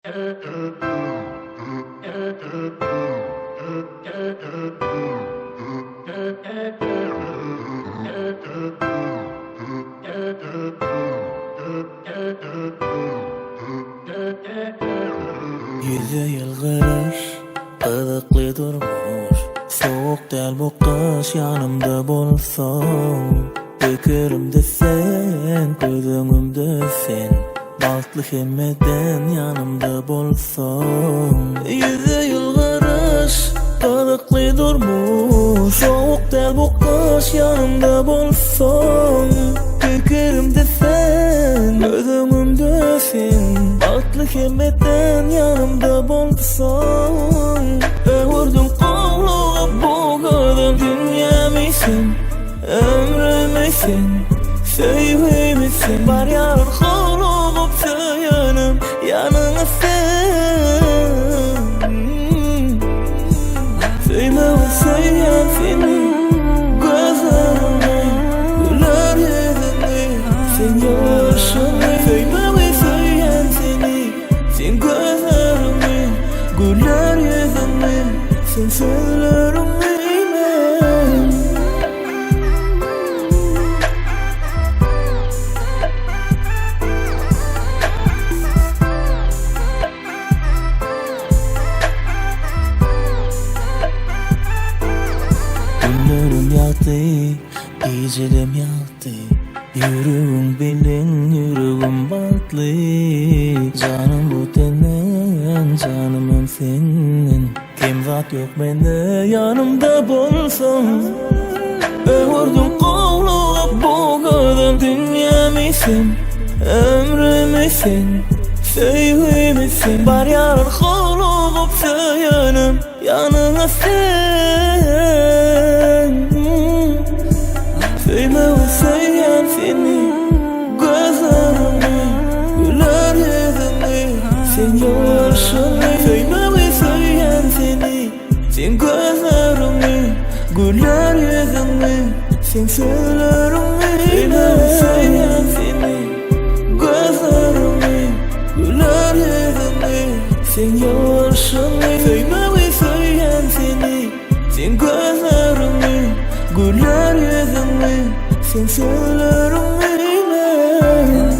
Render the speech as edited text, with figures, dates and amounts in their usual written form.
Yüzü yılgırır, ılıklı durmuş. Soğuk del bu kış yanımda bulsan. Fikrimde sen, gözümde sen. Baltlı hemmeden yanımda bulsan. Yüzü yılgırır, ılıklı durmuş. Soğuk del bu kış yanımda bulsan. Fikrimde sen, gözümde sen. Baltlı hemmeden yanımda bulsan. Öğürdüm qolub bu kadar dünyamıysan, ömrümüsün, sevgimizsin. Var yarın qolub söyanım, yanına sen. Söyle ve söyleyen seni, gözlerimi, güler yüzünü, sen yaşını. Söyle ve söyleyen seni, sen gözlerimi, güler yüzünü, sen söylerim bilmem. Günlerim yaktı, gecelerim yaktı. Yüreğim bilin, yüreğim bantlı. Canım bu tenen, canımın senin. Kim zat yok bende yanımda bulsan. Öğürdüm qolub bu kadar dünyamıysan, ömrümüsün, sevgimizsin. Var yarın qolub söyanım, yanına sen. Söyle ve söyleyen seni, gözlerimi, güler yüzünü, sen yaşını. Söyle ve söyleyen seni, sen gözlerimi, güler yüzünü, sen söylerim bilmem. Söyle ve söyleyen seni, gözlerimi, güler yüzünü, sen yaşını. Söyle ve söyleyen seni, sen gözlerimi, güler yüzünü, sen söylerim bilmem.